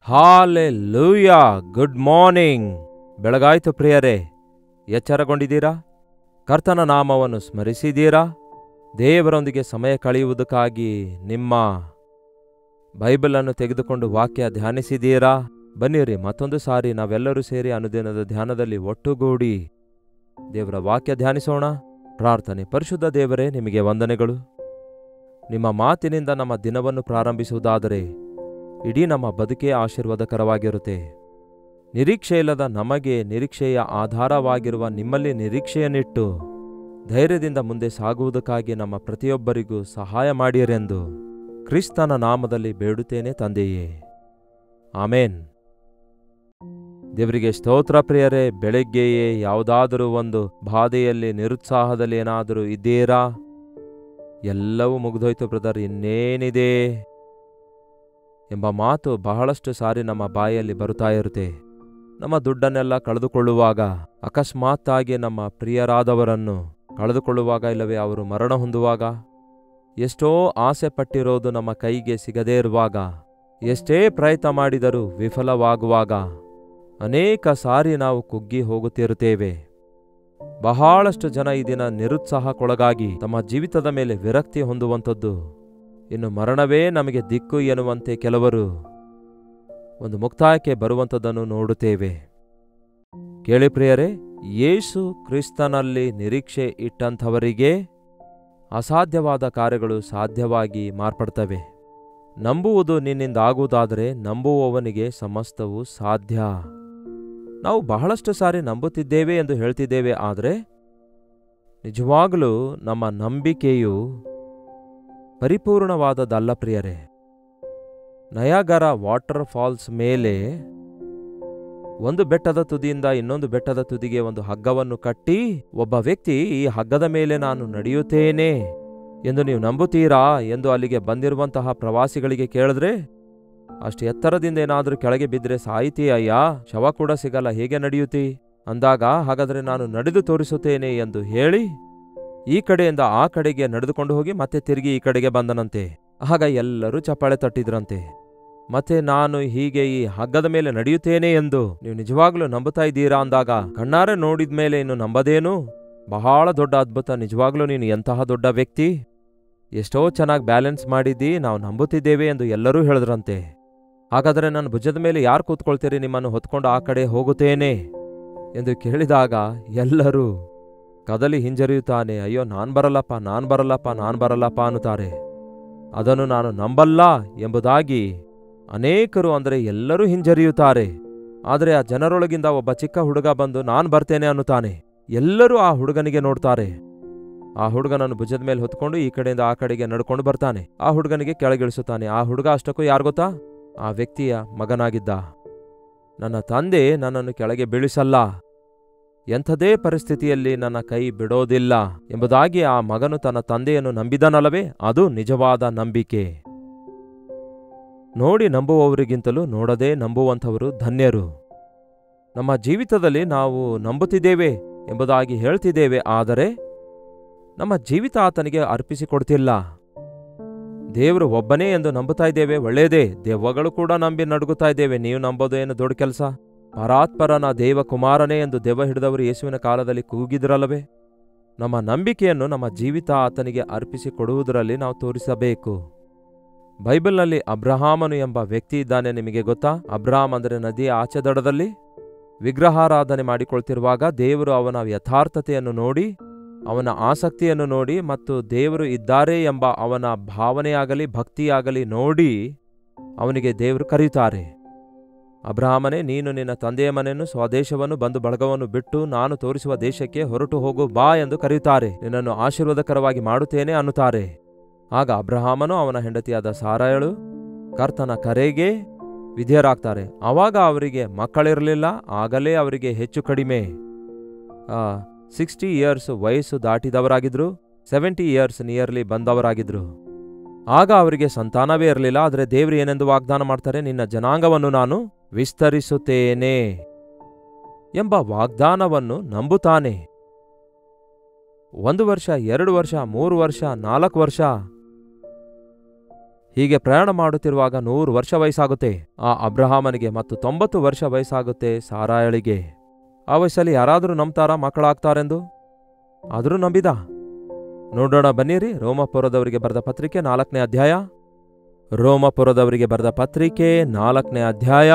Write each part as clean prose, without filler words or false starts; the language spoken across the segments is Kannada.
ಹಾಲೆಲೂಯಾ. Good morning. ಬೆಳಗಾಯ್ತು ಪ್ರಿಯರೇ. ಎಚ್ಚರಗೊಂಡಿದ್ದೀರಾ? ಕರ್ತನ ನಾಮವನ್ನು ಸ್ಮರಿಸಿದ್ದೀರಾ? ದೇವರೊಂದಿಗೆ ಸಮಯ ಕಳೆಯುವುದಕ್ಕಾಗಿ ನಿಮ್ಮ ಬೈಬಲನ್ನು ತೆಗೆದುಕೊಂಡು ವಾಕ್ಯ ಧ್ಯಾನಿಸಿದ್ದೀರಾ? ಬನ್ನಿರಿ, ಮತ್ತೊಂದು ಸಾರಿ ನಾವೆಲ್ಲರೂ ಸೇರಿ ಅನುದಿನದ ಧ್ಯಾನದಲ್ಲಿ ಒಟ್ಟುಗೂಡಿ ದೇವರ ವಾಕ್ಯ ಧ್ಯಾನಿಸೋಣ. ಪ್ರಾರ್ಥನೆ. ಪರಿಶುದ್ಧ ದೇವರೇ, ನಿಮಗೆ ವಂದನೆಗಳು. ನಿಮ್ಮ ಮಾತಿನಿಂದ ನಮ್ಮ ದಿನವನ್ನು ಪ್ರಾರಂಭಿಸುವುದಾದರೆ ಇಡೀ ನಮ್ಮ ಬದುಕೇ ಆಶೀರ್ವಾದಕರವಾಗಿರುತ್ತೆ. ನಿರೀಕ್ಷೆಯಿಲ್ಲದ ನಮಗೆ ನಿರೀಕ್ಷೆಯ ಆಧಾರವಾಗಿರುವ ನಿಮ್ಮಲ್ಲಿ ನಿರೀಕ್ಷೆಯನ್ನಿಟ್ಟು ಧೈರ್ಯದಿಂದ ಮುಂದೆ ಸಾಗುವುದಕ್ಕಾಗಿ ನಮ್ಮ ಪ್ರತಿಯೊಬ್ಬರಿಗೂ ಸಹಾಯ ಮಾಡಿರೆಂದು ಕ್ರಿಸ್ತನ ನಾಮದಲ್ಲಿ ಬೇಡುತ್ತೇನೆ ತಂದೆಯೇ, ಆಮೇನ್. ದೇವರಿಗೆ ಸ್ತೋತ್ರ. ಪ್ರಿಯರೇ, ಬೆಳಗ್ಗೆಯೇ ಯಾವುದಾದರೂ ಒಂದು ಬಾಧೆಯಲ್ಲಿ, ನಿರುತ್ಸಾಹದಲ್ಲಿ ಏನಾದರೂ ಇದ್ದೀರಾ? ಎಲ್ಲವೂ ಮುಗಿದೋಯ್ತು ಬ್ರದರ್, ಇನ್ನೇನಿದೆ ಎಂಬ ಮಾತು ಬಹಳಷ್ಟು ಸಾರಿ ನಮ್ಮ ಬಾಯಲ್ಲಿ ಬರುತ್ತಾ ಇರುತ್ತೆ. ನಮ್ಮ ದುಡ್ಡನ್ನೆಲ್ಲ ಕಳೆದುಕೊಳ್ಳುವಾಗ, ಅಕಸ್ಮಾತ್ತಾಗಿ ನಮ್ಮ ಪ್ರಿಯರಾದವರನ್ನು ಕಳೆದುಕೊಳ್ಳುವಾಗ, ಇಲ್ಲವೇ ಅವರು ಮರಣ ಹೊಂದುವಾಗ, ಎಷ್ಟೋ ಆಸೆ ಪಟ್ಟಿರೋದು ನಮ್ಮ ಕೈಗೆ ಸಿಗದೇ ಇರುವಾಗ, ಎಷ್ಟೇ ಪ್ರಯತ್ನ ಮಾಡಿದರೂ ವಿಫಲವಾಗುವಾಗ ಅನೇಕ ಸಾರಿ ನಾವು ಕುಗ್ಗಿ ಹೋಗುತ್ತಿರುತ್ತೇವೆ. ಬಹಳಷ್ಟು ಜನ ಈ ದಿನ ನಿರುತ್ಸಾಹಕ್ಕೊಳಗಾಗಿ ತಮ್ಮ ಜೀವಿತದ ಮೇಲೆ ವಿರಕ್ತಿ ಹೊಂದುವಂಥದ್ದು, ಇನ್ನು ಮರಣವೇ ನಮಗೆ ದಿಕ್ಕು ಎನ್ನುವಂತೆ ಕೆಲವರು ಒಂದು ಮುಕ್ತಾಯಕ್ಕೆ ಬರುವಂಥದ್ದನ್ನು ನೋಡುತ್ತೇವೆ. ಕೇಳಿ ಪ್ರಿಯರೇ, ಯೇಸು ಕ್ರಿಸ್ತನಲ್ಲಿ ನಿರೀಕ್ಷೆ ಇಟ್ಟಂಥವರಿಗೆ ಅಸಾಧ್ಯವಾದ ಕಾರ್ಯಗಳು ಸಾಧ್ಯವಾಗಿ ಮಾರ್ಪಡ್ತವೆ. ನಂಬುವುದು ನಿನ್ನಿಂದಾಗುವುದಾದರೆ ನಂಬುವವನಿಗೆ ಸಮಸ್ತವೂ ಸಾಧ್ಯ. ನಾವು ಬಹಳಷ್ಟು ಸಾರಿ ನಂಬುತ್ತಿದ್ದೇವೆ ಎಂದು ಹೇಳ್ತಿದ್ದೇವೆ, ಆದರೆ ನಿಜವಾಗಲೂ ನಮ್ಮ ನಂಬಿಕೆಯು ಪರಿಪೂರ್ಣವಾದದ್ದಲ್ಲ ಪ್ರಿಯರೇ. ನಯಾಗರ ವಾಟರ್ ಫಾಲ್ಸ್ ಮೇಲೆ ಒಂದು ಬೆಟ್ಟದ ತುದಿಯಿಂದ ಇನ್ನೊಂದು ಬೆಟ್ಟದ ತುದಿಗೆ ಒಂದು ಹಗ್ಗವನ್ನು ಕಟ್ಟಿ ಒಬ್ಬ ವ್ಯಕ್ತಿ, ಈ ಹಗ್ಗದ ಮೇಲೆ ನಾನು ನಡೆಯುತ್ತೇನೆ ಎಂದು ನೀವು ನಂಬುತ್ತೀರಾ ಎಂದು ಅಲ್ಲಿಗೆ ಬಂದಿರುವಂತಹ ಪ್ರವಾಸಿಗಳಿಗೆ ಕೇಳಿದ್ರೆ, ಅಷ್ಟು ಎತ್ತರದಿಂದ ಏನಾದರೂ ಕೆಳಗೆ ಬಿದ್ದರೆ ಸಾಯ್ತೀಯಯ್ಯ, ಶವ ಕೂಡ ಸಿಗಲ್ಲ, ಹೇಗೆ ನಡೆಯುತ್ತಿ ಅಂದಾಗ, ಹಾಗಾದರೆ ನಾನು ನಡೆದು ತೋರಿಸುತ್ತೇನೆ ಎಂದು ಹೇಳಿ ಈ ಕಡೆಯಿಂದ ಆ ಕಡೆಗೆ ನಡೆದುಕೊಂಡು ಹೋಗಿ ಮತ್ತೆ ತಿರುಗಿ ಈ ಕಡೆಗೆ ಬಂದನಂತೆ. ಆಗ ಎಲ್ಲರೂ ಚಪ್ಪಾಳೆ ತಟ್ಟಿದ್ರಂತೆ. ಮತ್ತೆ ನಾನು ಹೀಗೆ ಈ ಹಗ್ಗದ ಮೇಲೆ ನಡೆಯುತ್ತೇನೆ ಎಂದು ನೀವು ನಿಜವಾಗ್ಲೂ ನಂಬುತ್ತಾ ಇದ್ದೀರಾ ಅಂದಾಗ, ಕಣ್ಣಾರೆ ನೋಡಿದ ಮೇಲೆ ಇನ್ನು ನಂಬದೇನು? ಬಹಳ ದೊಡ್ಡ ಅದ್ಭುತ, ನಿಜವಾಗ್ಲೂ ನೀನು ಎಂತಹ ದೊಡ್ಡ ವ್ಯಕ್ತಿ, ಎಷ್ಟೋ ಚೆನ್ನಾಗಿ ಬ್ಯಾಲೆನ್ಸ್ ಮಾಡಿದ್ದಿ, ನಾವು ನಂಬುತ್ತಿದ್ದೇವೆ ಎಂದು ಎಲ್ಲರೂ ಹೇಳಿದ್ರಂತೆ. ಹಾಗಾದರೆ ನನ್ನ ಭುಜದ ಮೇಲೆ ಯಾರು ಕೂತ್ಕೊಳ್ತೀರಿ, ನಿಮ್ಮನ್ನು ಹೊತ್ಕೊಂಡು ಆ ಕಡೆ ಹೋಗುತ್ತೇನೆ ಎಂದು ಕೇಳಿದಾಗ ಎಲ್ಲರೂ ಕದಲಿ ಹಿಂಜರಿಯುತ್ತಾನೆ. ಅಯ್ಯೋ, ನಾನ್ ಬರಲ್ಲಪ್ಪ ಅನ್ನುತ್ತಾರೆ. ಅದನ್ನು ನಾನು ನಂಬಲ್ಲ ಎಂಬುದಾಗಿ ಅನೇಕರು, ಅಂದರೆ ಎಲ್ಲರೂ ಹಿಂಜರಿಯುತ್ತಾರೆ. ಆದರೆ ಆ ಜನರೊಳಗಿಂದ ಒಬ್ಬ ಚಿಕ್ಕ ಹುಡುಗ ಬಂದು ನಾನು ಬರ್ತೇನೆ ಅನ್ನುತ್ತಾನೆ. ಎಲ್ಲರೂ ಆ ಹುಡುಗನಿಗೆ ನೋಡ್ತಾರೆ. ಆ ಹುಡುಗನನ್ನು ಭುಜದ ಮೇಲೆ ಹೊತ್ಕೊಂಡು ಈ ಕಡೆಯಿಂದ ಆ ಕಡೆಗೆ ನಡ್ಕೊಂಡು ಬರ್ತಾನೆ. ಆ ಹುಡುಗನಿಗೆ ಕೆಳಗಿಳಿಸುತ್ತಾನೆ. ಆ ಹುಡುಗ ಅಷ್ಟಕ್ಕೂ ಯಾರು ಗೊತ್ತಾ? ಆ ವ್ಯಕ್ತಿಯ ಮಗನಾಗಿದ್ದ. ನನ್ನ ತಂದೆ ನನ್ನನ್ನು ಕೆಳಗೆ ಬೀಳಿಸಲ್ಲ, ಎಂಥದೇ ಪರಿಸ್ಥಿತಿಯಲ್ಲಿ ನನ್ನ ಕೈ ಬಿಡೋದಿಲ್ಲ ಎಂಬುದಾಗಿ ಆ ಮಗನು ತನ್ನ ತಂದೆಯನ್ನು ನಂಬಿದನಲ್ಲವೇ, ಅದು ನಿಜವಾದ ನಂಬಿಕೆ. ನೋಡಿ ನಂಬುವವರಿಗಿಂತಲೂ ನೋಡದೆ ನಂಬುವಂಥವರು ಧನ್ಯರು. ನಮ್ಮ ಜೀವಿತದಲ್ಲಿ ನಾವು ನಂಬುತ್ತಿದ್ದೇವೆ ಎಂಬುದಾಗಿ ಹೇಳ್ತಿದ್ದೇವೆ, ಆದರೆ ನಮ್ಮ ಜೀವಿತ ಆತನಿಗೆ ಅರ್ಪಿಸಿಕೊಡ್ತಿಲ್ಲ. ದೇವರು ಒಬ್ಬನೇ ಎಂದು ನಂಬುತ್ತಾ ಇದ್ದೇವೆ, ಒಳ್ಳೆಯದೇ. ದೆವ್ವಗಳು ಕೂಡ ನಂಬಿ ನಡುಗುತ್ತಾ ಇದ್ದೇವೆ. ನೀವು ನಂಬೋದು ಏನು ದೊಡ್ಡ ಕೆಲಸ? ಪರಾತ್ಪರನ ದೇವಕುಮಾರನೇ ಎಂದು ದೆವ್ವ ಹಿಡಿದವರು ಯೇಸುವಿನ ಕಾಲದಲ್ಲಿ ಕೂಗಿದ್ರಲ್ಲವೇ? ನಮ್ಮ ನಂಬಿಕೆಯನ್ನು ನಮ್ಮ ಜೀವಿತ ಆತನಿಗೆ ಅರ್ಪಿಸಿಕೊಡುವುದರಲ್ಲಿ ನಾವು ತೋರಿಸಬೇಕು. ಬೈಬಲ್ನಲ್ಲಿ ಅಬ್ರಹಾಮನು ಎಂಬ ವ್ಯಕ್ತಿ ಇದ್ದಾನೆ, ನಿಮಗೆ ಗೊತ್ತಾ? ಅಬ್ರಹಾಮ್ ಅಂದರೆ ನದಿಯ ಆಚೆ ದಡದಲ್ಲಿ ವಿಗ್ರಹಾರಾಧನೆ ಮಾಡಿಕೊಳ್ತಿರುವಾಗ ದೇವರು ಅವನ ಯಥಾರ್ಥತೆಯನ್ನು ನೋಡಿ, ಅವನ ಆಸಕ್ತಿಯನ್ನು ನೋಡಿ, ಮತ್ತು ದೇವರು ಇದ್ದಾರೆ ಎಂಬ ಅವನ ಭಾವನೆಯಾಗಲಿ ಭಕ್ತಿಯಾಗಲಿ ನೋಡಿ ಅವನಿಗೆ ದೇವರು ಕರೆಯುತ್ತಾರೆ. ಅಬ್ರಹಾಮನೇ, ನೀನು ನಿನ್ನ ತಂದೆಯ ಮನೆಯನ್ನು, ಸ್ವದೇಶವನ್ನು, ಬಂಧು ಬಳಗವನ್ನು ಬಿಟ್ಟು ನಾನು ತೋರಿಸುವ ದೇಶಕ್ಕೆ ಹೊರಟು ಹೋಗು ಬಾ ಎಂದು ಕರೆಯುತ್ತಾರೆ. ನಿನ್ನನ್ನು ಆಶೀರ್ವಾದಕರವಾಗಿ ಮಾಡುತ್ತೇನೆ ಅನ್ನುತ್ತಾರೆ. ಆಗ ಅಬ್ರಹಾಮನು ಅವನ ಹೆಂಡತಿಯಾದ ಸಾರಯಳು ಕರ್ತನ ಕರೆಗೆ ವಿಧೇಯರಾಗ್ತಾರೆ. ಆವಾಗ ಅವರಿಗೆ ಮಕ್ಕಳಿರಲಿಲ್ಲ. ಆಗಲೇ ಅವರಿಗೆ ಹೆಚ್ಚು ಕಡಿಮೆ 60 ಇಯರ್ಸ್ ವಯಸ್ಸು ದಾಟಿದವರಾಗಿದ್ರು. 70 ಇಯರ್ಸ್ ನಿಯರ್ಲಿ ಬಂದವರಾಗಿದ್ರು. ಆಗ ಅವರಿಗೆ ಸಂತಾನವೇ ಇರಲಿಲ್ಲ. ಆದರೆ ದೇವರು ಏನೆಂದು ವಾಗ್ದಾನ ಮಾಡ್ತಾರೆ? ನಿನ್ನ ಜನಾಂಗವನ್ನು ನಾನು ವಿಸ್ತರಿಸುತ್ತೇನೆ ಎಂಬ ವಾಗ್ದಾನವನ್ನು ನಂಬುತ್ತಾನೆ. 1 ವರ್ಷ, 2 ವರ್ಷ, 3 ವರ್ಷ, 4 ವರ್ಷ ಹೀಗೆ ಪ್ರಯಾಣ ಮಾಡುತ್ತಿರುವಾಗ 100 ವರ್ಷ ವಯಸ್ಸಾಗುತ್ತೆ ಆ ಅಬ್ರಹಾಮನಿಗೆ ಮತ್ತು 90 ವರ್ಷ ವಯಸ್ಸಾಗುತ್ತೆ ಸಾರಾಯಳಿಗೆ. ಆ ವಯಸ್ಸಲ್ಲಿ ಯಾರಾದರೂ ನಂಬ್ತಾರಾ ಮಕ್ಕಳಾಗ್ತಾರೆಂದು? ಆದರೂ ನಂಬಿದ. ನೋಡೋಣ ಬನ್ನಿರಿ, ರೋಮಪುರದವರಿಗೆ ಬರೆದ ಪತ್ರಿಕೆ 4ನೇ ಅಧ್ಯಾಯ. ರೋಮಪುರದವರಿಗೆ ಬರೆದ ಪತ್ರಿಕೆ 4ನೇ ಅಧ್ಯಾಯ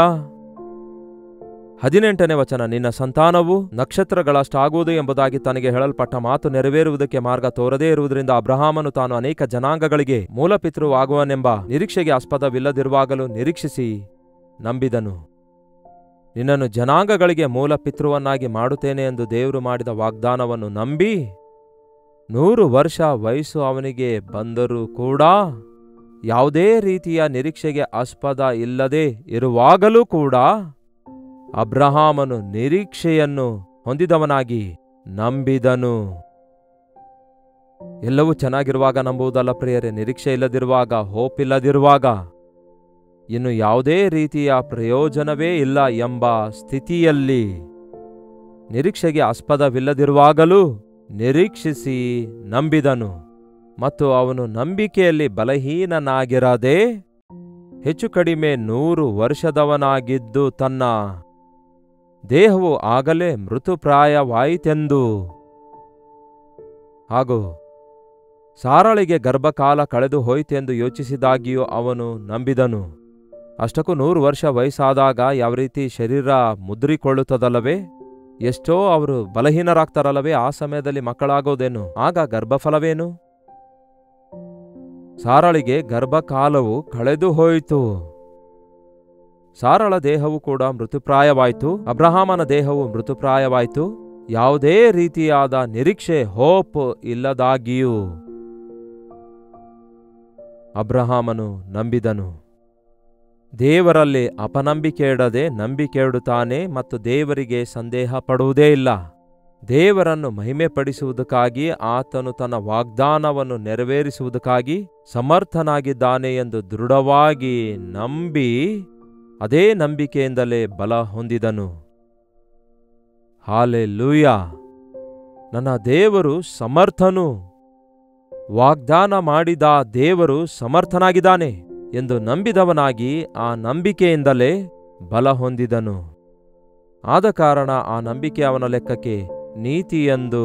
18ನೇ ವಚನ. ನಿನ್ನ ಸಂತಾನವು ನಕ್ಷತ್ರಗಳಷ್ಟಾಗುವುದು ಎಂಬುದಾಗಿ ತನಗೆ ಹೇಳಲ್ಪಟ್ಟ ಮಾತು ನೆರವೇರುವುದಕ್ಕೆ ಮಾರ್ಗ ತೋರದೇ ಇರುವುದರಿಂದ ಅಬ್ರಹಾಮನು ತಾನು ಅನೇಕ ಜನಾಂಗಗಳಿಗೆ ಮೂಲಪಿತೃವಾಗುವನೆಂಬ ನಿರೀಕ್ಷೆಗೆ ಆಸ್ಪದವಿಲ್ಲದಿರುವಾಗಲೂ ನಿರೀಕ್ಷಿಸಿ ನಂಬಿದನು. ನಿನ್ನನ್ನು ಜನಾಂಗಗಳಿಗೆ ಮೂಲಪಿತೃವನ್ನಾಗಿ ಮಾಡುತ್ತೇನೆ ಎಂದು ದೇವರು ಮಾಡಿದ ವಾಗ್ದಾನವನ್ನು ನಂಬಿ 100 ವರ್ಷ ವಯಸ್ಸು ಅವನಿಗೆ ಬಂದರೂ ಕೂಡ ಯಾವುದೇ ರೀತಿಯ ನಿರೀಕ್ಷೆಗೆ ಆಸ್ಪದ ಇಲ್ಲದೆ ಇರುವಾಗಲೂ ಕೂಡ ಅಬ್ರಹಾಮನು ನಿರೀಕ್ಷೆಯನ್ನು ಹೊಂದಿದವನಾಗಿ ನಂಬಿದನು. ಎಲ್ಲವೂ ಚೆನ್ನಾಗಿರುವಾಗ ನಂಬುವುದಲ್ಲ ಪ್ರಿಯರೇ, ನಿರೀಕ್ಷೆ ಇಲ್ಲದಿರುವಾಗ, ಹೋಪ್ ಇಲ್ಲದಿರುವಾಗ, ಇನ್ನು ಯಾವುದೇ ರೀತಿಯ ಪ್ರಯೋಜನವೇ ಇಲ್ಲ ಎಂಬ ಸ್ಥಿತಿಯಲ್ಲಿ, ನಿರೀಕ್ಷೆಗೆ ಆಸ್ಪದವಿಲ್ಲದಿರುವಾಗಲೂ ನಿರೀಕ್ಷಿಸಿ ನಂಬಿದನು. ಮತ್ತು ಅವನು ನಂಬಿಕೆಯಲ್ಲಿ ಬಲಹೀನನಾಗಿರದೆ ಹೆಚ್ಚು ಕಡಿಮೆ 100 ವರ್ಷದವನಾಗಿದ್ದು ತನ್ನ ದೇಹವು ಆಗಲೇ ಮೃತುಪ್ರಾಯವಾಯಿತೆಂದು ಹಾಗೂ ಸಾರಳಿಗೆ ಗರ್ಭಕಾಲ ಕಳೆದು ಹೋಯಿತೆಂದು ಯೋಚಿಸಿದಾಗಿಯೂ ಅವನು ನಂಬಿದನು. ಅಷ್ಟಕ್ಕೂ 100 ವರ್ಷ ವಯಸ್ಸಾದಾಗ ಯಾವ ರೀತಿ ಶರೀರ ಮುದ್ರಿಕೊಳ್ಳುತ್ತದಲ್ಲವೇ, ಎಷ್ಟೋ ಅವರು ಬಲಹೀನರಾಗ್ತಾರಲ್ಲವೇ, ಆ ಸಮಯದಲ್ಲಿ ಮಕ್ಕಳಾಗೋದೇನು, ಆಗ ಗರ್ಭಫಲವೇನು? ಸಾರಳಿಗೆ ಗರ್ಭಕಾಲವು ಕಳೆದು ಹೋಯಿತು. ಸಾರಳ ದೇಹವು ಕೂಡ ಮೃತುಪ್ರಾಯವಾಯಿತು, ಅಬ್ರಹಾಮನ ದೇಹವು ಮೃತುಪ್ರಾಯವಾಯಿತು. ಯಾವುದೇ ರೀತಿಯಾದ ನಿರೀಕ್ಷೆ, ಹೋಪ್ ಇಲ್ಲದಾಗಿಯೂ ಅಬ್ರಹಾಮನು ನಂಬಿದನು. ದೇವರಲ್ಲಿ ಅಪನಂಬಿಕೆ ಇಡದೆ ನಂಬಿಕೆ ಇಡುತ್ತಾನೆ ಮತ್ತು ದೇವರಿಗೆ ಸಂದೇಹ ಪಡುವುದೇ ಇಲ್ಲ. ದೇವರನ್ನು ಮಹಿಮೆಪಡಿಸುವುದಕ್ಕಾಗಿ, ಆತನು ತನ್ನ ವಾಗ್ದಾನವನ್ನು ನೆರವೇರಿಸುವುದಕ್ಕಾಗಿ ಸಮರ್ಥನಾಗಿದ್ದಾನೆ ಎಂದು ದೃಢವಾಗಿ ನಂಬಿ ಅದೇ ನಂಬಿಕೆಯಿಂದಲೇ ಬಲ ಹೊಂದಿದನು. ಹಾಲೆಲೂಯ! ನನ್ನ ದೇವರು ಸಮರ್ಥನು, ವಾಗ್ದಾನ ಮಾಡಿದ ದೇವರು ಸಮರ್ಥನಾಗಿದ್ದಾನೆ ಎಂದು ನಂಬಿದವನಾಗಿ ಆ ನಂಬಿಕೆಯಿಂದಲೇ ಬಲ ಹೊಂದಿದನು. ಆದ ಕಾರಣ ಆ ನಂಬಿಕೆ ಅವನ ಲೆಕ್ಕಕ್ಕೆ ನೀತಿಯೆಂದು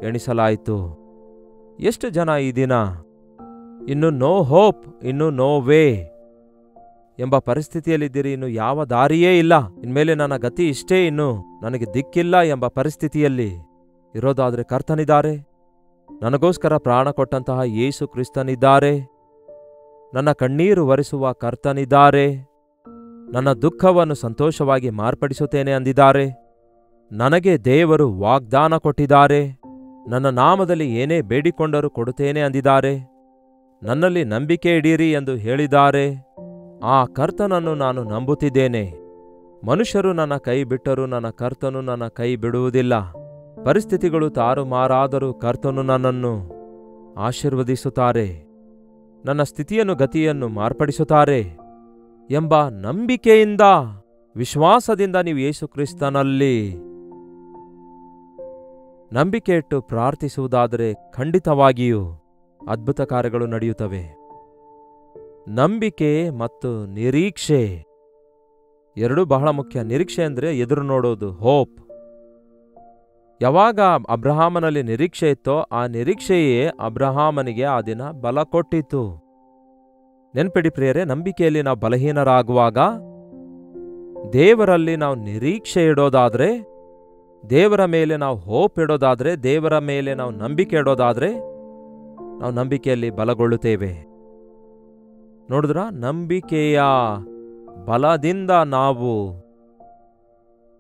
ಎಣಿಸಲಾಯಿತು. ಎಷ್ಟು ಜನ ಈ ದಿನ ಇನ್ನು ನೋ ಹೋಪ್, ಇನ್ನು ನೋ ವೇ ಎಂಬ ಪರಿಸ್ಥಿತಿಯಲ್ಲಿದ್ದೀರಿ. ಇನ್ನು ಯಾವ ದಾರಿಯೇ ಇಲ್ಲ, ಇನ್ಮೇಲೆ ನನ್ನ ಗತಿ ಇಷ್ಟೇ, ಇನ್ನು ನನಗೆ ದಿಕ್ಕಿಲ್ಲ ಎಂಬ ಪರಿಸ್ಥಿತಿಯಲ್ಲಿ ಇರೋದಾದರೆ ಕರ್ತನಿದ್ದಾರೆ. ನನಗೋಸ್ಕರ ಪ್ರಾಣ ಕೊಟ್ಟಂತಹ ಯೇಸು ಕ್ರಿಸ್ತನಿದ್ದಾರೆ. ನನ್ನ ಕಣ್ಣೀರು ಒರೆಸುವ ಕರ್ತನಿದ್ದಾರೆ. ನನ್ನ ದುಃಖವನ್ನು ಸಂತೋಷವಾಗಿ ಮಾರ್ಪಡಿಸುತ್ತೇನೆ ಅಂದಿದ್ದಾರೆ. ನನಗೆ ದೇವರು ವಾಗ್ದಾನ ಕೊಟ್ಟಿದ್ದಾರೆ. ನನ್ನ ನಾಮದಲ್ಲಿ ಏನೇ ಬೇಡಿಕೊಂಡರೂ ಕೊಡುತ್ತೇನೆ ಅಂದಿದ್ದಾರೆ. ನನ್ನಲ್ಲಿ ನಂಬಿಕೆ ಇಡೀರಿ ಎಂದು ಹೇಳಿದ್ದಾರೆ. ಆ ಕರ್ತನನ್ನು ನಾನು ನಂಬುತ್ತಿದ್ದೇನೆ. ಮನುಷ್ಯರು ನನ್ನ ಕೈ ಬಿಟ್ಟರೂ ನನ್ನ ಕರ್ತನು ನನ್ನ ಕೈ ಬಿಡುವುದಿಲ್ಲ. ಪರಿಸ್ಥಿತಿಗಳು ತಾರುಮಾರಾದರೂ ಕರ್ತನು ನನ್ನನ್ನು ಆಶೀರ್ವದಿಸುತ್ತಾರೆ, ನನ್ನ ಸ್ಥಿತಿಯನ್ನು ಗತಿಯನ್ನು ಮಾರ್ಪಡಿಸುತ್ತಾರೆ ಎಂಬ ನಂಬಿಕೆಯಿಂದ, ವಿಶ್ವಾಸದಿಂದ ನೀವು ಯೇಸು ಕ್ರಿಸ್ತನಲ್ಲಿ ನಂಬಿಕೆ ಇಟ್ಟು ಪ್ರಾರ್ಥಿಸುವುದಾದರೆ ಖಂಡಿತವಾಗಿಯೂ ಅದ್ಭುತ ಕಾರ್ಯಗಳು ನಡೆಯುತ್ತವೆ. ನಂಬಿಕೆ ಮತ್ತು ನಿರೀಕ್ಷೆ ಎರಡೂ ಬಹಳ ಮುಖ್ಯ. ನಿರೀಕ್ಷೆ ಅಂದರೆ ಎದುರು ನೋಡೋದು, ಹೋಪ್. ಯಾವಾಗ ಅಬ್ರಹಾಮನಲ್ಲಿ ನಿರೀಕ್ಷೆ ಇತ್ತೋ ಆ ನಿರೀಕ್ಷೆಯೇ ಅಬ್ರಹಾಮನಿಗೆ ಆ ದಿನ ಬಲ ಕೊಟ್ಟಿತು. ನೆನ್ಪಿಡಿ ಪ್ರಿಯರೇ, ನಂಬಿಕೆಯಲ್ಲಿ ನಾವು ಬಲಹೀನರಾಗುವಾಗ ದೇವರಲ್ಲಿ ನಾವು ನಿರೀಕ್ಷೆ ಇಡೋದಾದ್ರೆ, ದೇವರ ಮೇಲೆ ನಾವು ಹೋಪ್ ಇಡೋದಾದ್ರೆ, ದೇವರ ಮೇಲೆ ನಾವು ನಂಬಿಕೆ ಇಡೋದಾದ್ರೆ ನಾವು ನಂಬಿಕೆಯಲ್ಲಿ ಬಲಗೊಳ್ಳುತ್ತೇವೆ. ನೋಡಿದ್ರ, ನಂಬಿಕೆಯ ಬಲದಿಂದ ನಾವು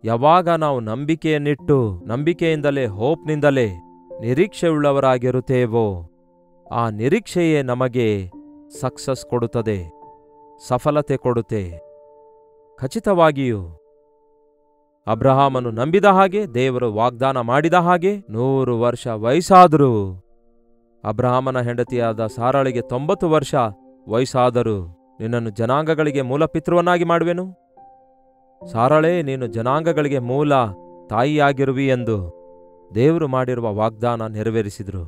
ಯಾವಾಗ ನಾವು ನಂಬಿಕೆಯನ್ನಿಟ್ಟು ನಂಬಿಕೆಯಿಂದಲೇ, ಹೋಪ್ನಿಂದಲೇ ನಿರೀಕ್ಷೆ ಉಳ್ಳವರಾಗಿರುತ್ತೇವೋ ಆ ನಿರೀಕ್ಷೆಯೇ ನಮಗೆ ಸಕ್ಸಸ್ ಕೊಡುತ್ತದೆ, ಸಫಲತೆ ಕೊಡುತ್ತೆ. ಖಚಿತವಾಗಿಯೂ ಅಬ್ರಹಾಮನು ನಂಬಿದ ಹಾಗೆ, ದೇವರು ವಾಗ್ದಾನ ಮಾಡಿದ ಹಾಗೆ 100 ವರ್ಷ ವಯಸ್ಸಾದರೂ, ಅಬ್ರಹಾಮನ ಹೆಂಡತಿಯಾದ ಸಾರಳಿಗೆ 90 ವರ್ಷ ವಯಸ್ಸಾದರೂ, ನಿನ್ನನ್ನು ಜನಾಂಗಗಳಿಗೆ ಮೂಲಪಿತೃವನ್ನಾಗಿ ಮಾಡುವೆನು, ಸಾರಳೇ ನೀನು ಜನಾಂಗಗಳಿಗೆ ಮೂಲ ತಾಯಿಯಾಗಿರುವಿ ಎಂದು ದೇವರು ಮಾಡಿರುವ ವಾಗ್ದಾನ ನೆರವೇರಿಸಿದರು.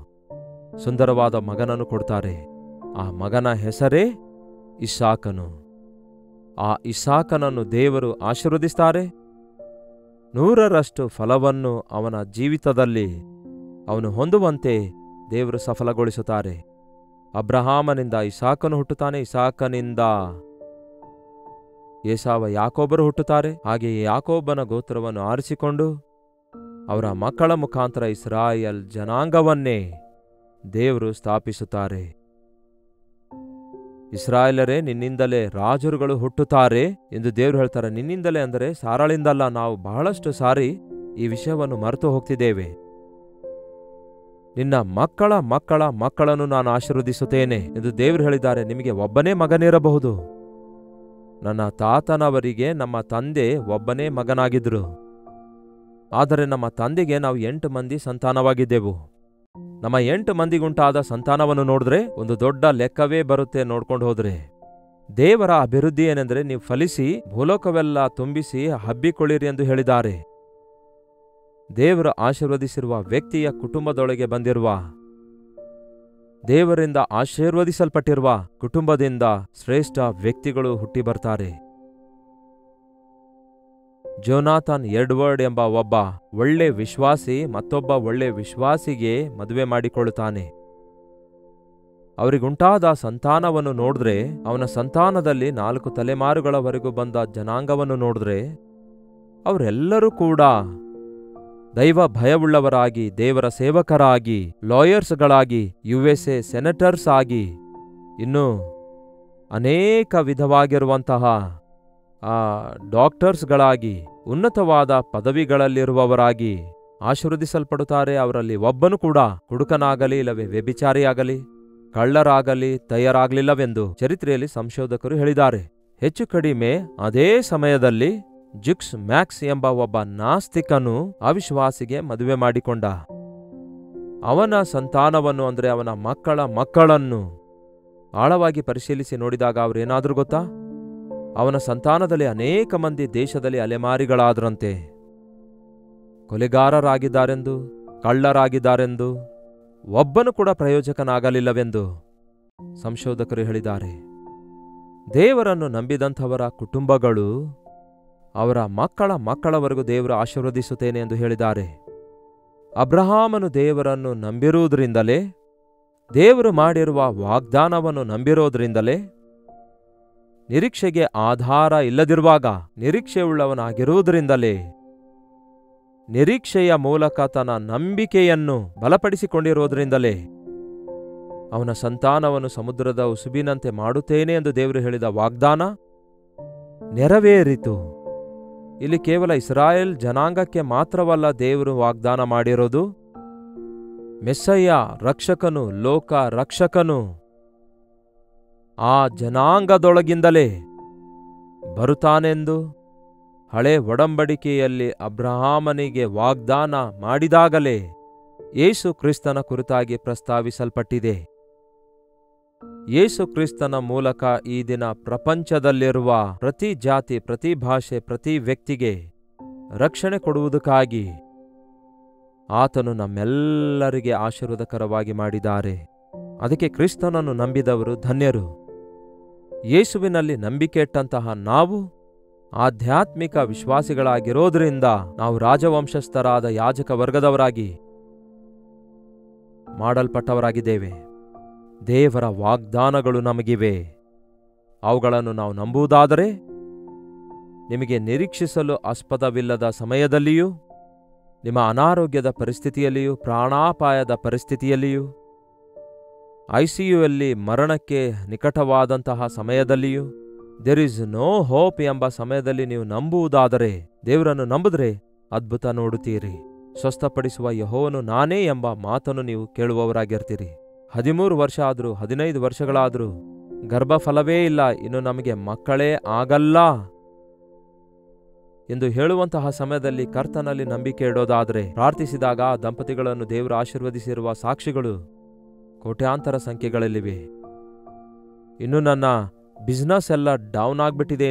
ಸುಂದರವಾದ ಮಗನನ್ನು ಕೊಡ್ತಾರೆ. ಆ ಮಗನ ಹೆಸರೇ ಇಸಾಕನು. ಆ ಇಸಾಕನನ್ನು ದೇವರು ಆಶೀರ್ವದಿಸ್ತಾರೆ. 100ರಷ್ಟು ಫಲವನ್ನು ಅವನ ಜೀವಿತದಲ್ಲಿ ಅವನು ಹೊಂದುವಂತೆ ದೇವರು ಸಫಲಗೊಳಿಸುತ್ತಾರೆ. ಅಬ್ರಹಾಮನಿಂದ ಇಸಾಕನು ಹುಟ್ಟುತ್ತಾನೆ, ಇಸಾಕನಿಂದ ಏಸಾವ ಯಾಕೋಬರು ಹುಟ್ಟುತ್ತಾರೆ. ಹಾಗೆಯೇ ಯಾಕೋಬನ ಗೋತ್ರವನ್ನು ಆರಿಸಿಕೊಂಡು ಅವರ ಮಕ್ಕಳ ಮುಖಾಂತರ ಇಸ್ರಾಯೇಲ್ ಜನಾಂಗವನ್ನೇ ದೇವರು ಸ್ಥಾಪಿಸುತ್ತಾರೆ. ಇಸ್ರಾಯೇಲರೇ, ನಿನ್ನಿಂದಲೇ ರಾಜರುಗಳು ಹುಟ್ಟುತ್ತಾರೆ ಎಂದು ದೇವರು ಹೇಳ್ತಾರೆ. ನಿನ್ನಿಂದಲೇ ಅಂದರೆ ಸಾರಾಳಿಂದಲ್ಲ. ನಾವು ಬಹಳಷ್ಟು ಸಾರಿ ಈ ವಿಷಯವನ್ನು ಮರೆತು ಹೋಗ್ತಿದ್ದೇವೆ. ನಿನ್ನ ಮಕ್ಕಳ ಮಕ್ಕಳ ಮಕ್ಕಳನ್ನು ನಾನು ಆಶೀರ್ವದಿಸುತ್ತೇನೆ ಎಂದು ದೇವರು ಹೇಳಿದ್ದಾರೆ. ನಿಮಗೆ ಒಬ್ಬನೇ ಮಗನಿರಬಹುದು. ನನ್ನ ತಾತನವರಿಗೆ ನಮ್ಮ ತಂದೆ ಒಬ್ಬನೇ ಮಗನಾಗಿದ್ದರು. ಆದರೆ ನಮ್ಮ ತಂದೆಗೆ ನಾವು 8 ಮಂದಿ ಸಂತಾನವಾಗಿದ್ದೆವು. ನಮ್ಮ 8 ಮಂದಿಗುಂಟಾದ ಸಂತಾನವನ್ನು ನೋಡಿದ್ರೆ ಒಂದು ದೊಡ್ಡ ಲೆಕ್ಕವೇ ಬರುತ್ತೆ. ನೋಡ್ಕೊಂಡು ಹೋದ್ರೆ ದೇವರ ಅಭಿವೃದ್ಧಿ ಏನೆಂದರೆ, ನೀವು ಫಲಿಸಿ ಭೂಲೋಕವೆಲ್ಲ ತುಂಬಿಸಿ ಹಬ್ಬಿಕೊಳ್ಳಿರಿ ಎಂದು ಹೇಳಿದ್ದಾರೆ. ದೇವರು ಆಶೀರ್ವದಿಸಿರುವ ವ್ಯಕ್ತಿಯ ಕುಟುಂಬದೊಳಗೆ ಬಂದಿರುವ, ದೇವರಿಂದ ಆಶೀರ್ವದಿಸಲ್ಪಟ್ಟಿರುವ ಕುಟುಂಬದಿಂದ ಶ್ರೇಷ್ಠ ವ್ಯಕ್ತಿಗಳು ಹುಟ್ಟಿ ಬರ್ತಾರೆ. ಜೋನಾಥನ್ ಎಡ್ವರ್ಡ್ ಎಂಬ ಒಬ್ಬ ಒಳ್ಳೆ ವಿಶ್ವಾಸಿ ಮತ್ತೊಬ್ಬ ಒಳ್ಳೆ ವಿಶ್ವಾಸಿಗೆ ಮದುವೆ ಮಾಡಿಕೊಳ್ಳುತ್ತಾನೆ. ಅವರಿಗುಂಟಾದ ಸಂತಾನವನ್ನು ನೋಡಿದ್ರೆ, ಅವನ ಸಂತಾನದಲ್ಲಿ 4 ತಲೆಮಾರುಗಳವರೆಗೂ ಬಂದ ಜನಾಂಗವನ್ನು ನೋಡಿದ್ರೆ, ಅವರೆಲ್ಲರೂ ಕೂಡ ದೈವ ಭಯವುಳ್ಳವರಾಗಿ, ದೇವರ ಸೇವಕರಾಗಿ, ಲಾಯರ್ಸ್ಗಳಾಗಿ, USA ಸೆನೆಟರ್ಸ್ ಆಗಿ, ಇನ್ನೂ ಅನೇಕ ವಿಧವಾಗಿರುವಂತಹ ಡಾಕ್ಟರ್ಸ್ಗಳಾಗಿ, ಉನ್ನತವಾದ ಪದವಿಗಳಲ್ಲಿರುವವರಾಗಿ ಆಶೀರ್ವದಿಸಲ್ಪಡುತ್ತಾರೆ. ಅವರಲ್ಲಿ ಒಬ್ಬನು ಕೂಡ ಹುಡುಕನಾಗಲಿ, ಇಲ್ಲವೇ ವ್ಯಭಿಚಾರಿಯಾಗಲಿ, ಕಳ್ಳರಾಗಲಿ ತಯಾರಾಗಲಿಲ್ಲವೆಂದು ಚರಿತ್ರೆಯಲ್ಲಿ ಸಂಶೋಧಕರು ಹೇಳಿದ್ದಾರೆ. ಹೆಚ್ಚು ಕಡಿಮೆ ಅದೇ ಸಮಯದಲ್ಲಿ ಜುಕ್ಸ್ ಮ್ಯಾಕ್ಸ್ ಎಂಬ ಒಬ್ಬ ನಾಸ್ತಿಕನು ಅವಿಶ್ವಾಸಿಗೆ ಮದುವೆ ಮಾಡಿಕೊಂಡ. ಅವನ ಸಂತಾನವನ್ನು ಅಂದರೆ ಅವನ ಮಕ್ಕಳ ಮಕ್ಕಳನ್ನು ಆಳವಾಗಿ ಪರಿಶೀಲಿಸಿ ನೋಡಿದಾಗ ಅವರೇನಾದ್ರೂ ಗೊತ್ತಾ? ಅವನ ಸಂತಾನದಲ್ಲಿ ಅನೇಕ ಮಂದಿ ದೇಶದಲ್ಲಿ ಅಲೆಮಾರಿಗಳಾದ್ರಂತೆ. ಕೊಲೆಗಾರರಾಗಿದ್ದಾರೆಂದು, ಕಳ್ಳರಾಗಿದ್ದಾರೆಂದು, ಒಬ್ಬನು ಕೂಡ ಪ್ರಯೋಜಕನಾಗಲಿಲ್ಲವೆಂದು ಸಂಶೋಧಕರು ಹೇಳಿದ್ದಾರೆ. ದೇವರನ್ನು ನಂಬಿದಂಥವರ ಕುಟುಂಬಗಳು ಅವರ ಮಕ್ಕಳ ಮಕ್ಕಳವರೆಗೂ ದೇವರು ಆಶೀರ್ವದಿಸುತ್ತೇನೆ ಎಂದು ಹೇಳಿದ್ದಾರೆ. ಅಬ್ರಹಾಮನು ದೇವರನ್ನು ನಂಬಿರುವುದರಿಂದಲೇ, ದೇವರು ಮಾಡಿರುವ ವಾಗ್ದಾನವನ್ನು ನಂಬಿರೋದ್ರಿಂದಲೇ, ನಿರೀಕ್ಷೆಗೆ ಆಧಾರ ಇಲ್ಲದಿರುವಾಗ ನಿರೀಕ್ಷೆಯುಳ್ಳವನಾಗಿರುವುದರಿಂದಲೇ, ನಿರೀಕ್ಷೆಯ ಮೂಲಕ ತನ್ನ ನಂಬಿಕೆಯನ್ನು ಬಲಪಡಿಸಿಕೊಂಡಿರುವುದರಿಂದಲೇ ಅವನ ಸಂತಾನವನ್ನು ಸಮುದ್ರದ ಉಸುಬಿನಂತೆ ಮಾಡುತ್ತೇನೆ ಎಂದು ದೇವರು ಹೇಳಿದ ವಾಗ್ದಾನ ನೆರವೇರಿತು. ಇಲ್ಲಿ ಕೇವಲ ಇಸ್ರಾಯೇಲ್ ಜನಾಂಗಕ್ಕೆ ಮಾತ್ರವಲ್ಲ ದೇವರು ವಾಗ್ದಾನ ಮಾಡಿರೋದು, ಮೆಸ್ಸಯ್ಯ ರಕ್ಷಕನು, ಲೋಕ ರಕ್ಷಕನು ಆ ಜನಾಂಗದೊಳಗಿಂದಲೇ ಬರುತ್ತಾನೆಂದು ಹಳೆ ಒಡಂಬಡಿಕೆಯಲ್ಲಿ ಅಬ್ರಹಾಮನಿಗೆ ವಾಗ್ದಾನ ಮಾಡಿದಾಗಲೇ ಯೇಸು ಕ್ರಿಸ್ತನ ಕುರಿತಾಗಿ ಪ್ರಸ್ತಾವಿಸಲ್ಪಟ್ಟಿದೆ. ಯೇಸು ಕ್ರಿಸ್ತನ ಮೂಲಕ ಈ ದಿನ ಪ್ರಪಂಚದಲ್ಲಿರುವ ಪ್ರತಿ ಜಾತಿ, ಪ್ರತಿ ಭಾಷೆ, ಪ್ರತಿ ವ್ಯಕ್ತಿಗೆ ರಕ್ಷಣೆ ಕೊಡುವುದಕ್ಕಾಗಿ ಆತನು ನಮ್ಮೆಲ್ಲರಿಗೆ ಆಶೀರ್ವಾದಕರವಾಗಿ ಮಾಡಿದ್ದಾರೆ. ಅದಕ್ಕೆ ಕ್ರಿಸ್ತನನ್ನು ನಂಬಿದವರು ಧನ್ಯರು. ಯೇಸುವಿನಲ್ಲಿ ನಂಬಿಕೆ ಇಟ್ಟಂತಹ ನಾವು ಆಧ್ಯಾತ್ಮಿಕ ವಿಶ್ವಾಸಿಗಳಾಗಿರೋದ್ರಿಂದ ನಾವು ರಾಜವಂಶಸ್ಥರಾದ ಯಾಜಕ ವರ್ಗದವರಾಗಿ ಮಾಡಲ್ಪಟ್ಟವರಾಗಿದ್ದೇವೆ. ದೇವರ ವಾಗ್ದಾನಗಳು ನಮಗಿವೆ. ಅವುಗಳನ್ನು ನಾವು ನಂಬುವುದಾದರೆ ನಿಮಗೆ ನಿರೀಕ್ಷಿಸಲು ಆಸ್ಪದವಿಲ್ಲದ ಸಮಯದಲ್ಲಿಯೂ, ನಿಮ್ಮ ಅನಾರೋಗ್ಯದ ಪರಿಸ್ಥಿತಿಯಲ್ಲಿಯೂ, ಪ್ರಾಣಾಪಾಯದ ಪರಿಸ್ಥಿತಿಯಲ್ಲಿಯೂ, ICUಯಲ್ಲಿ ಮರಣಕ್ಕೆ ನಿಕಟವಾದಂತಹ ಸಮಯದಲ್ಲಿಯೂ, ದೇರ್ ಇಸ್ ನೋ ಹೋಪ್ ಎಂಬ ಸಮಯದಲ್ಲಿ ನೀವು ನಂಬುವುದಾದರೆ, ದೇವರನ್ನು ನಂಬಿದ್ರೆ ಅದ್ಭುತ ನೋಡುತ್ತೀರಿ. ಸ್ವಸ್ಥಪಡಿಸುವ ಯೆಹೋವನು ನಾನೇ ಎಂಬ ಮಾತನ್ನು ನೀವು ಕೇಳುವವರಾಗಿರ್ತೀರಿ. 13 ವರ್ಷ ಆದರೂ, 15 ವರ್ಷಗಳಾದರೂ ಗರ್ಭಫಲವೇ ಇಲ್ಲ, ಇನ್ನು ನಮಗೆ ಮಕ್ಕಳೇ ಆಗಲ್ಲ ಎಂದು ಹೇಳುವಂತಹ ಸಮಯದಲ್ಲಿ ಕರ್ತನಲ್ಲಿ ನಂಬಿಕೆ ಇಡೋದಾದರೆ, ಪ್ರಾರ್ಥಿಸಿದಾಗ ಆ ದಂಪತಿಗಳನ್ನು ದೇವರು ಆಶೀರ್ವದಿಸಿರುವ ಸಾಕ್ಷಿಗಳು ಕೋಟ್ಯಾಂತರ ಸಂಖ್ಯೆಗಳಲ್ಲಿವೆ. ಇನ್ನು ನನ್ನ ಬಿಸ್ನೆಸ್ ಎಲ್ಲ ಡೌನ್ ಆಗ್ಬಿಟ್ಟಿದೆ,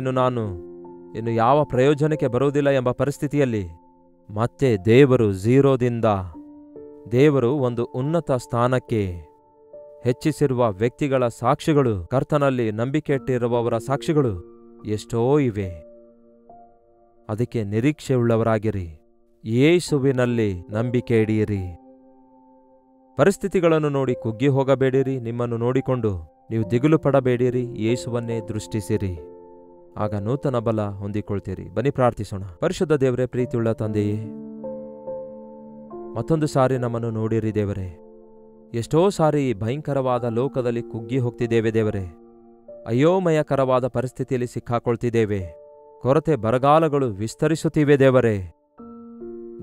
ಇನ್ನು ಯಾವ ಪ್ರಯೋಜನಕ್ಕೆ ಬರುವುದಿಲ್ಲ ಎಂಬ ಪರಿಸ್ಥಿತಿಯಲ್ಲಿ ಮತ್ತೆ ದೇವರು ಝೀರೋದಿಂದ ದೇವರು ಒಂದು ಉನ್ನತ ಸ್ಥಾನಕ್ಕೆ, ಹೆಚ್ಚಿಸಿರುವ ವ್ಯಕ್ತಿಗಳ ಸಾಕ್ಷಿಗಳು, ಕರ್ತನಲ್ಲಿ ನಂಬಿಕೆ ಇಟ್ಟಿರುವವರ ಸಾಕ್ಷಿಗಳು ಎಷ್ಟೋ ಇವೆ. ಅದಕ್ಕೆ ನಿರೀಕ್ಷೆಯುಳ್ಳವರಾಗಿರಿ. ಯೇಸುವಿನಲ್ಲಿ ನಂಬಿಕೆ ಇಡಿಯಿರಿ. ಪರಿಸ್ಥಿತಿಗಳನ್ನು ನೋಡಿ ಕುಗ್ಗಿ ಹೋಗಬೇಡಿರಿ. ನಿಮ್ಮನ್ನು ನೋಡಿಕೊಂಡು ನೀವು ದಿಗುಲು ಪಡಬೇಡಿರಿ. ಯೇಸುವನ್ನೇ ದೃಷ್ಟಿಸಿರಿ. ಆಗ ನೂತನ ಬಲ ಹೊಂದಿಕೊಳ್ತೀರಿ. ಬನ್ನಿ ಪ್ರಾರ್ಥಿಸೋಣ. ಪರಿಶುದ್ಧ ದೇವರೇ, ಪ್ರೀತಿಯುಳ್ಳ ತಂದೆಯೇ, ಮತ್ತೊಂದು ಸಾರಿ ನಮ್ಮನ್ನು ನೋಡಿರಿ ದೇವರೇ. ಎಷ್ಟೋ ಸಾರಿ ಈ ಭಯಂಕರವಾದ ಲೋಕದಲ್ಲಿ ಕುಗ್ಗಿ ಹೋಗ್ತಿದ್ದೇವೆ ದೇವರೇ. ಅಯೋಮಯಕರವಾದ ಪರಿಸ್ಥಿತಿಯಲ್ಲಿ ಸಿಕ್ಕಾಕೊಳ್ತಿದ್ದೇವೆ. ಕೊರತೆ ಬರಗಾಲಗಳು ವಿಸ್ತರಿಸುತ್ತಿವೆ ದೇವರೇ.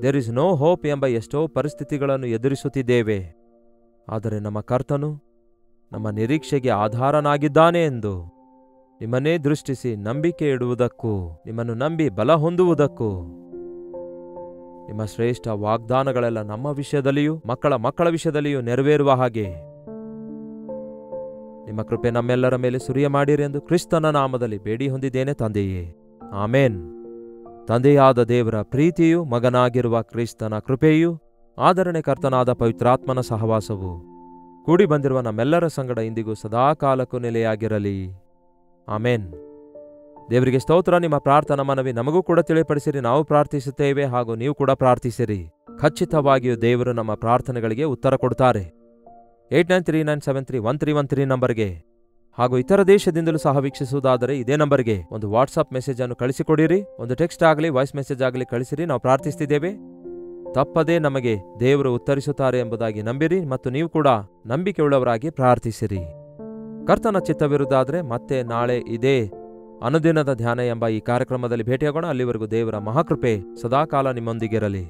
ದೇರ್ ಇಸ್ ನೋ ಹೋಪ್ ಎಂಬ ಎಷ್ಟೋ ಪರಿಸ್ಥಿತಿಗಳನ್ನು ಎದುರಿಸುತ್ತಿದ್ದೇವೆ. ಆದರೆ ನಮ್ಮ ಕರ್ತನು ನಮ್ಮ ನಿರೀಕ್ಷೆಗೆ ಆಧಾರನಾಗಿದ್ದಾನೆ ಎಂದು ನಿಮ್ಮನ್ನೇ ದೃಷ್ಟಿಸಿ ನಂಬಿಕೆ ಇಡುವುದಕ್ಕೂ, ನಿಮ್ಮನ್ನು ನಂಬಿ ಬಲ ಹೊಂದುವುದಕ್ಕೂ, ನಿಮ್ಮ ಶ್ರೇಷ್ಠ ವಾಗ್ದಾನಗಳೆಲ್ಲ ನಮ್ಮ ವಿಷಯದಲ್ಲಿಯೂ ಮಕ್ಕಳ ವಿಷಯದಲ್ಲಿಯೂ ನೆರವೇರುವ ಹಾಗೆ ನಿಮ್ಮ ಕೃಪೆ ನಮ್ಮೆಲ್ಲರ ಮೇಲೆ ಸುರಿಯ ಮಾಡಿರಿ ಎಂದು ಕ್ರಿಸ್ತನ ನಾಮದಲ್ಲಿ ಬೇಡಿ ಹೊಂದಿದ್ದೇನೆ ತಂದೆಯೇ, ಆಮೇನ್. ತಂದೆಯಾದ ದೇವರ ಪ್ರೀತಿಯೂ, ಮಗನಾಗಿರುವ ಕ್ರಿಸ್ತನ ಕೃಪೆಯೂ, ಆದರಣೆ ಕರ್ತನಾದ ಪವಿತ್ರಾತ್ಮನ ಸಹವಾಸವು ಕೂಡಿ ಬಂದಿರುವ ನಮ್ಮೆಲ್ಲರ ಸಂಗಡ ಇಂದಿಗೂ ಸದಾಕಾಲಕ್ಕೂ ನೆಲೆಯಾಗಿರಲಿ. ಆಮೇನ್. ದೇವರಿಗೆ ಸ್ತೋತ್ರ. ನಿಮ್ಮ ಪ್ರಾರ್ಥನಾ ಮನವಿ ನಮಗೂ ಕೂಡ ತಿಳಿಪಡಿಸಿರಿ. ನಾವು ಪ್ರಾರ್ಥಿಸುತ್ತೇವೆ, ಹಾಗೂ ನೀವು ಕೂಡ ಪ್ರಾರ್ಥಿಸಿರಿ. ಖಚಿತವಾಗಿಯೂ ದೇವರು ನಮ್ಮ ಪ್ರಾರ್ಥನೆಗಳಿಗೆ ಉತ್ತರ ಕೊಡ್ತಾರೆ. 8939731313 ನಂಬರ್ಗೆ, ಹಾಗೂ ಇತರ ದೇಶದಿಂದಲೂ ಸಹ ವೀಕ್ಷಿಸುವುದಾದರೆ ಇದೇ ನಂಬರ್ಗೆ ಒಂದು ವಾಟ್ಸಾಪ್ ಮೆಸೇಜ್ ಅನ್ನು ಕಳಿಸಿಕೊಡಿರಿ. ಒಂದು ಟೆಕ್ಸ್ಟ್ ಆಗಲಿ, ವಾಯ್ಸ್ ಮೆಸೇಜ್ ಆಗಲಿ ಕಳಿಸಿರಿ. ನಾವು ಪ್ರಾರ್ಥಿಸ್ತಿದ್ದೇವೆ. ತಪ್ಪದೇ ನಮಗೆ ದೇವರು ಉತ್ತರಿಸುತ್ತಾರೆ ಎಂಬುದಾಗಿ ನಂಬಿರಿ, ಮತ್ತು ನೀವು ಕೂಡ ನಂಬಿಕೆಯುಳ್ಳವರಾಗಿ ಪ್ರಾರ್ಥಿಸಿರಿ. ಕರ್ತನ ಚಿತ್ತವಿರುವುದಾದರೆ ಮತ್ತೆ ನಾಳೆ ಇದೇ ಅನುದಿನದ ಧ್ಯಾನ ಎಂಬ ಈ ಕಾರ್ಯಕ್ರಮದಲ್ಲಿ ಭೇಟಿಯಾಗೋಣ. ಅಲ್ಲಿವರೆಗೂ ದೇವರ ಮಹಾಕೃಪೆ ಸದಾಕಾಲ ನಿಮ್ಮೊಂದಿಗಿರಲಿ.